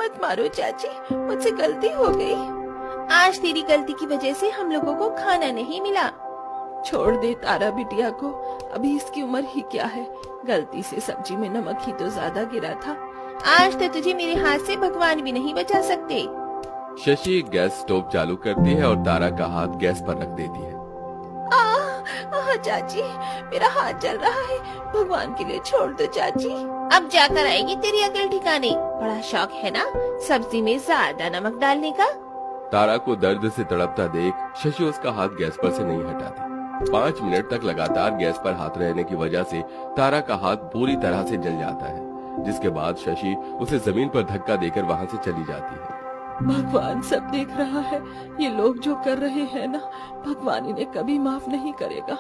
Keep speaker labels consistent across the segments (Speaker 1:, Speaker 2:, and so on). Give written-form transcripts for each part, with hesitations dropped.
Speaker 1: मत मारो चाची, मुझसे गलती हो गई। आज तेरी गलती की वजह से हम लोगों को खाना नहीं मिला। छोड़ दे तारा बिटिया को, अभी इसकी उम्र ही क्या है। गलती से सब्जी में नमक ही तो ज्यादा गिरा था। आज तो तुझे मेरे हाथ से भगवान भी नहीं बचा सकते।
Speaker 2: शशि गैस स्टोव चालू करती है और तारा का हाथ गैस पर रख देती है।
Speaker 1: चाची, मेरा हाथ जल रहा है, भगवान के लिए छोड़ दो चाची। अब जाकर आएगी तेरी अकल ठिकाने। बड़ा शौक है ना सब्जी में ज्यादा नमक डालने का।
Speaker 2: तारा को दर्द से तड़पता देख शशि उसका हाथ गैस पर से नहीं हटाती। 5 मिनट तक लगातार गैस पर हाथ रहने की वजह से तारा का हाथ पूरी तरह से जल जाता है, जिसके बाद शशि उसे जमीन पर धक्का देकर वहाँ से चली जाती है।
Speaker 1: भगवान सब देख रहा है, ये लोग जो कर रहे हैं ना, भगवान इन्हें कभी माफ नहीं करेगा।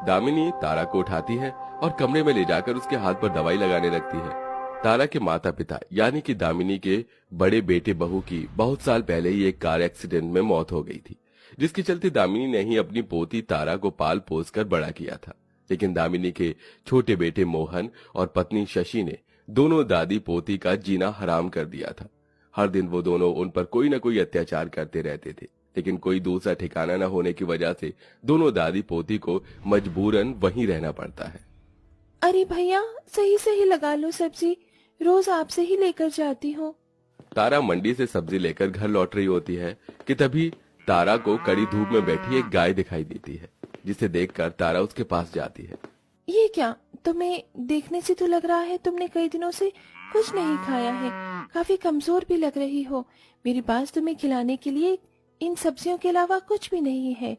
Speaker 2: दामिनी तारा को उठाती है और कमरे में ले जाकर उसके हाथ पर दवाई लगाने लगती है। तारा के माता पिता यानी कि दामिनी के बड़े बेटे बहू की बहुत साल पहले ही एक कार एक्सीडेंट में मौत हो गई थी, जिसके चलते दामिनी ने ही अपनी पोती तारा को पाल पोस कर बड़ा किया था। लेकिन दामिनी के छोटे बेटे मोहन और पत्नी शशि ने दोनों दादी पोती का जीना हराम कर दिया था। हर दिन वो दोनों उन पर कोई न कोई अत्याचार करते रहते थे, लेकिन कोई दूसरा ठिकाना न होने की वजह से दोनों दादी पोती को मजबूरन वहीं रहना पड़ता है।
Speaker 1: अरे भैया, सही सही लगा लो सब्जी, रोज आपसे ही लेकर जाती हूँ।
Speaker 2: तारा मंडी से सब्जी लेकर घर लौट रही होती है कि तभी तारा को कड़ी धूप में बैठी एक गाय दिखाई देती है, जिसे देखकर तारा उसके पास जाती है।
Speaker 1: ये क्या, तुम्हें देखने से तो लग रहा है तुमने कई दिनों से कुछ नहीं खाया है, काफी कमजोर भी लग रही हो। मेरे पास तुम्हें खिलाने के लिए इन सब्जियों के अलावा कुछ भी नहीं है।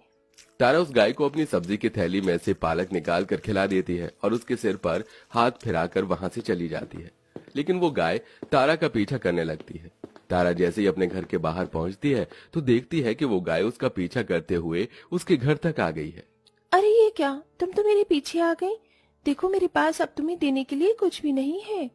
Speaker 2: तारा उस गाय को अपनी सब्जी की थैली में से पालक निकाल कर खिला देती है और उसके सिर पर हाथ फिराकर वहां से चली जाती है। लेकिन वो गाय तारा का पीछा करने लगती है। तारा जैसे ही अपने घर के बाहर पहुंचती है तो देखती है कि वो गाय उसका पीछा करते हुए उसके घर तक आ गई है।
Speaker 1: अरे ये क्या, तुम तो मेरे पीछे आ गई। देखो मेरे पास अब तुम्हें देने के लिए कुछ भी नहीं है।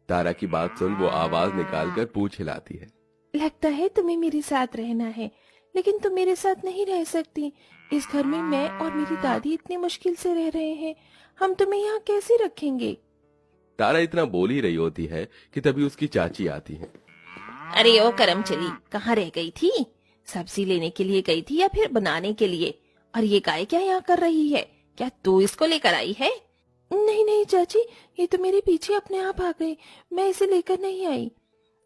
Speaker 2: तारा की बात सुन वो आवाज निकालकर पूंछ हिलाती है।
Speaker 1: लगता है तुम्हें मेरे साथ रहना है, लेकिन तुम मेरे साथ नहीं रह सकती। इस घर में मैं और मेरी दादी इतनी मुश्किल से रह रहे हैं, हम तुम्हें यहाँ कैसे रखेंगे।
Speaker 2: तारा इतना बोल ही रही होती है कि तभी उसकी चाची आती है।
Speaker 1: अरे ओ करमचली, कहाँ रह गई थी? सब्जी लेने के लिए गई थी या फिर बनाने के लिए? और ये गाय क्या यहाँ कर रही है? क्या तू इसको लेकर आई है? नहीं नहीं चाची, ये तो मेरे पीछे अपने आप आ गई, मैं इसे लेकर नहीं आई।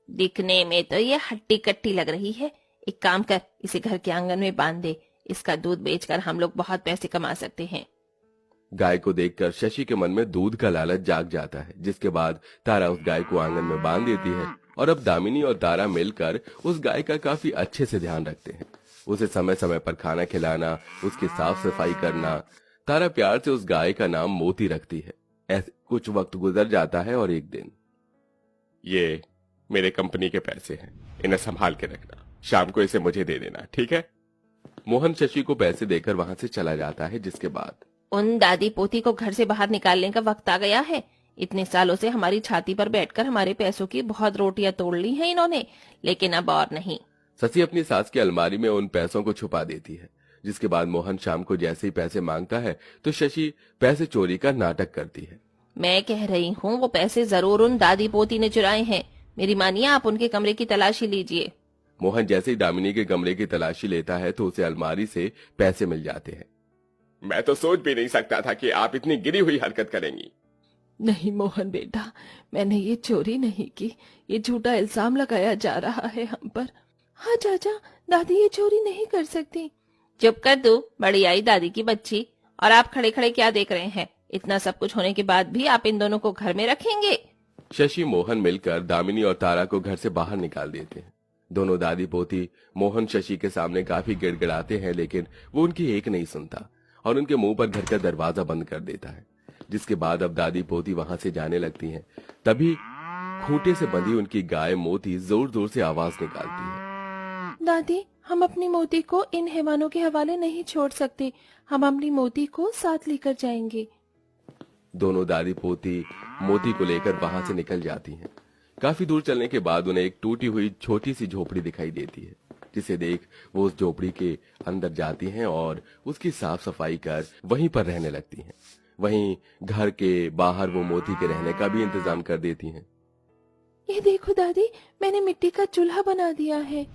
Speaker 1: दिखने में तो ये हट्टी कट्टी लग रही है। एक काम कर, इसे घर के आंगन में बांध दे, इसका दूध बेचकर हम लोग बहुत पैसे कमा सकते हैं।
Speaker 2: गाय को देखकर शशि के मन में दूध का लालच जाग जाता है, जिसके बाद तारा उस गाय को आंगन में बांध देती है और अब दामिनी और तारा मिलकर उस गाय का काफी अच्छे से ध्यान रखते हैं। उसे समय समय पर खाना खिलाना, उसकी साफ सफाई करना। तारा प्यार से उस गाय का नाम मोती रखती है। ऐसे कुछ वक्त गुजर जाता है और एक दिन, ये मेरे कंपनी के पैसे हैं, इन्हें संभाल के रखना, शाम को इसे मुझे दे देना, ठीक है? मोहन शशि को पैसे देकर वहां से चला जाता है, जिसके बाद
Speaker 1: उन दादी पोती को घर से बाहर निकालने का वक्त आ गया है। इतने सालों से हमारी छाती पर बैठकर हमारे पैसों की बहुत रोटियां तोड़ ली हैं इन्होंने, लेकिन अब और नहीं।
Speaker 2: शशि अपनी सास की अलमारी में उन पैसों को छुपा देती है, जिसके बाद मोहन शाम को जैसे ही पैसे मांगता है तो शशि पैसे चोरी का नाटक करती है।
Speaker 1: मैं कह रही हूँ वो पैसे जरूर उन दादी पोती ने चुराए हैं। मेरी मानिए, आप उनके कमरे की तलाशी लीजिए।
Speaker 2: मोहन जैसे ही दामिनी के कमरे की तलाशी लेता है तो उसे अलमारी से पैसे मिल जाते हैं। मैं तो सोच भी नहीं सकता था कि आप इतनी गिरी हुई हरकत करेंगी।
Speaker 1: नहीं मोहन बेटा, मैंने ये चोरी नहीं की, ये झूठा इल्जाम लगाया जा रहा है हम पर। हाँ चाचा, दादी ये चोरी नहीं कर सकती। चुप कर तू, बड़ी आई दादी की बच्ची। और आप खड़े खड़े क्या देख रहे हैं? इतना सब कुछ होने के बाद भी आप इन दोनों को घर में रखेंगे?
Speaker 2: शशि मोहन मिलकर दामिनी और तारा को घर से बाहर निकाल देते हैं। दोनों दादी पोती मोहन शशि के सामने काफी गिड़गिड़ाते हैं, लेकिन वो उनकी एक नहीं सुनता और उनके मुंह पर घर का दरवाजा बंद कर देता है। जिसके बाद अब दादी पोती वहां से जाने लगती हैं। तभी खूंटे से बंधी उनकी गाय मोती जोर जोर से आवाज निकालती है।
Speaker 1: दादी, हम अपनी मोती को इन हैवानों के हवाले नहीं छोड़ सकते, हम अपनी मोती को साथ लेकर जाएंगे।
Speaker 2: दोनों दादी पोती मोती को लेकर वहां से निकल जाती हैं। काफी दूर चलने के बाद उन्हें एक टूटी हुई छोटी सी झोपड़ी दिखाई देती है, जिसे देख वो उस झोपड़ी के अंदर जाती हैं और उसकी साफ सफाई कर वहीं पर रहने लगती हैं। वहीं घर के बाहर वो मोती के रहने का भी इंतजाम कर देती हैं।
Speaker 1: ये देखो दादी, मैंने मिट्टी का चूल्हा बना दिया है।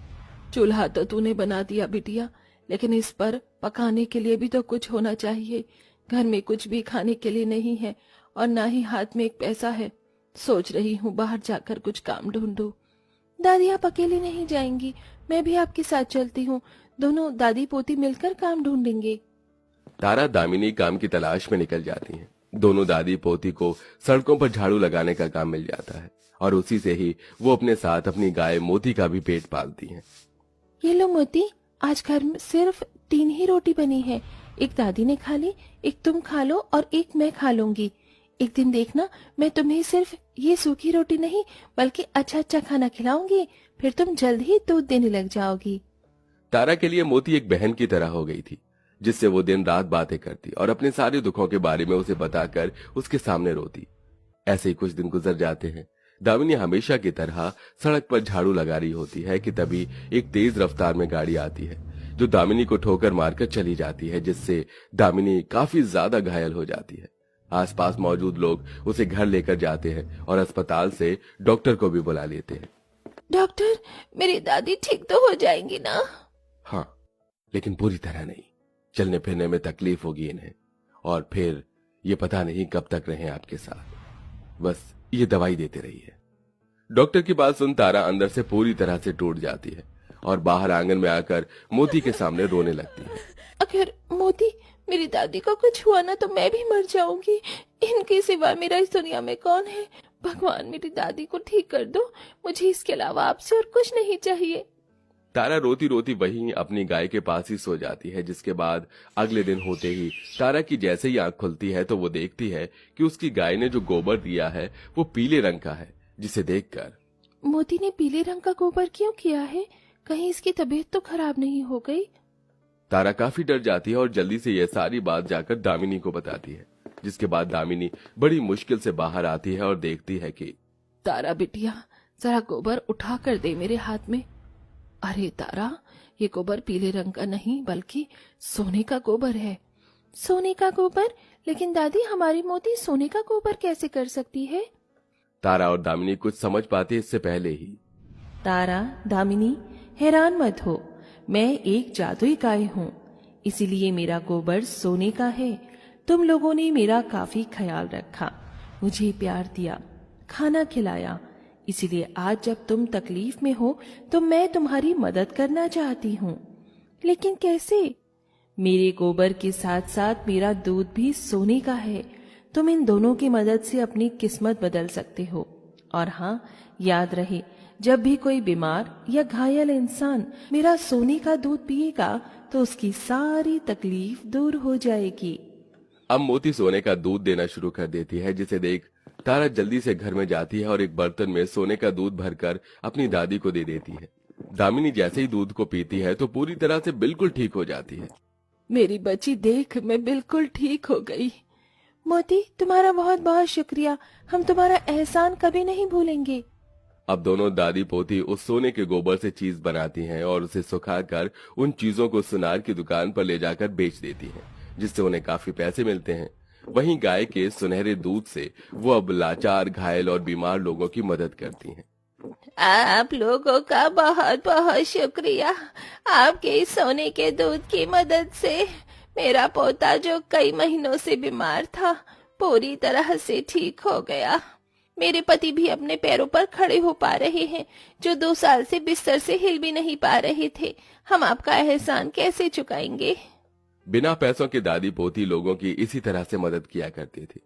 Speaker 1: चूल्हा तो तूने बना दिया बिटिया, लेकिन इस पर पकाने के लिए भी तो कुछ होना चाहिए। घर में कुछ भी खाने के लिए नहीं है और ना ही हाथ में एक पैसा है। सोच रही हूँ बाहर जाकर कुछ काम ढूंढूं। दादी आप अकेले नहीं जाएंगी, मैं भी आपके साथ चलती हूँ। दोनों दादी पोती मिलकर काम ढूंढेंगे।
Speaker 2: तारा दामिनी काम की तलाश में निकल जाती हैं। दोनों दादी पोती को सड़कों पर झाड़ू लगाने का काम मिल जाता है और उसी से ही वो अपने साथ अपनी गाय मोती का भी पेट पालती हैं।
Speaker 1: ये लो मोती, आज घर में सिर्फ 3 ही रोटी बनी है। एक दादी ने खा ली, एक तुम खा लो और एक मैं खा लूंगी। एक दिन देखना, मैं तुम्हें सिर्फ ये सूखी रोटी नहीं बल्कि अच्छा अच्छा खाना खिलाऊंगी, फिर तुम जल्द ही दूध देने लग जाओगी।
Speaker 2: तारा के लिए मोती एक बहन की तरह हो गई थी, जिससे वो दिन रात बातें करती और अपने सारे दुखों के बारे में उसे बताकर उसके सामने रोती। ऐसे ही कुछ दिन गुजर जाते हैं। दामिनी हमेशा की तरह सड़क पर झाड़ू लगा रही होती है कि तभी एक तेज रफ्तार में गाड़ी आती है जो दामिनी को ठोकर मारकर चली जाती है, जिससे दामिनी काफी ज्यादा घायल हो जाती है। आसपास मौजूद लोग उसे घर लेकर जाते हैं और अस्पताल से डॉक्टर को भी बुला लेते हैं।
Speaker 1: डॉक्टर, मेरी दादी ठीक तो हो जाएंगी ना?
Speaker 2: हाँ, लेकिन पूरी तरह नहीं। चलने फिरने में तकलीफ होगी इन्हें, और फिर ये पता नहीं कब तक रहे आपके साथ। बस ये दवाई देते रहिए। डॉक्टर की बात सुन तारा अंदर से पूरी तरह से टूट जाती है और बाहर आंगन में आकर मोती के सामने रोने लगती है।
Speaker 1: अगर मोती, मेरी दादी को कुछ हुआ ना तो मैं भी मर जाऊंगी। इनके सिवा मेरा इस दुनिया में कौन है? भगवान मेरी दादी को ठीक कर दो, मुझे इसके अलावा आपसे और कुछ नहीं चाहिए।
Speaker 2: तारा रोती रोती वहीं अपनी गाय के पास ही सो जाती है, जिसके बाद अगले दिन होते ही तारा की जैसे ही आंख खुलती है तो वो देखती है कि उसकी गाय ने जो गोबर दिया है वो पीले रंग का है, जिसे देखकर
Speaker 1: मोती ने पीले रंग का गोबर क्यों किया है? कहीं इसकी तबीयत तो खराब नहीं हो गई?
Speaker 2: तारा काफी डर जाती है और जल्दी से यह सारी बात जाकर दामिनी को बताती है, जिसके बाद दामिनी बड़ी मुश्किल से बाहर आती है और देखती है कि
Speaker 1: तारा बिटिया, जरा गोबर उठा कर दे मेरे हाथ में। अरे तारा, ये गोबर पीले रंग का नहीं बल्कि सोने का गोबर है। सोने का गोबर? लेकिन दादी, हमारी मोती सोने का गोबर कैसे कर सकती है?
Speaker 2: तारा और दामिनी कुछ समझ पाते इससे पहले ही।
Speaker 1: तारा, दामिनी, हैरान मत हो, मैं एक जादुई गाय हूँ, इसीलिए मेरा गोबर सोने का है। तुम लोगों ने मेरा काफी ख्याल रखा, मुझे प्यार दिया, खाना खिलाया, इसीलिए आज जब तुम तकलीफ में हो तो मैं तुम्हारी मदद करना चाहती हूँ। लेकिन कैसे? मेरे गोबर के साथ साथ मेरा दूध भी सोने का है। तुम इन दोनों की मदद से अपनी किस्मत बदल सकते हो। और हाँ, याद रहे, जब भी कोई बीमार या घायल इंसान मेरा सोने का दूध पिएगा तो उसकी सारी तकलीफ दूर हो जाएगी।
Speaker 2: अब मोती सोने का दूध देना शुरू कर देती है, जिसे देख तारा जल्दी से घर में जाती है और एक बर्तन में सोने का दूध भरकर अपनी दादी को दे देती है। दामिनी जैसे ही दूध को पीती है तो पूरी तरह से बिल्कुल ठीक हो जाती है।
Speaker 1: मेरी बच्ची देख, मैं बिल्कुल ठीक हो गई। मोती, तुम्हारा बहुत बहुत शुक्रिया, हम तुम्हारा एहसान कभी नहीं भूलेंगे।
Speaker 2: अब दोनों दादी पोती उस सोने के गोबर से चीज बनाती हैं और उसे सुखाकर उन चीजों को सुनार की दुकान पर ले जाकर बेच देती हैं, जिससे उन्हें काफी पैसे मिलते हैं। वहीं गाय के सुनहरे दूध से वो अब लाचार, घायल और बीमार लोगों की मदद करती हैं।
Speaker 1: आप लोगों का बहुत बहुत शुक्रिया। आपके इस सोने के दूध की मदद से मेरा पोता जो कई महीनों से बीमार था पूरी तरह से ठीक हो गया। मेरे पति भी अपने पैरों पर खड़े हो पा रहे हैं, जो 2 साल से बिस्तर से हिल भी नहीं पा रहे थे। हम आपका एहसान कैसे चुकाएंगे?
Speaker 2: बिना पैसों के दादी पोती लोगों की इसी तरह से मदद किया करती थी।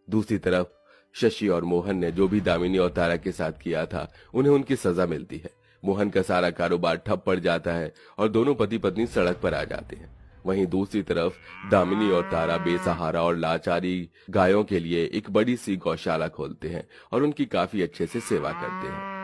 Speaker 2: दूसरी तरफ शशि और मोहन ने जो भी दामिनी और तारा के साथ किया था उन्हें उनकी सजा मिलती है। मोहन का सारा कारोबार ठप पड़ जाता है और दोनों पति पत्नी सड़क पर आ जाते हैं। वहीं दूसरी तरफ दामिनी और तारा बेसहारा और लाचारी गायों के लिए एक बड़ी सी गौशाला खोलते हैं और उनकी काफी अच्छे से सेवा करते हैं।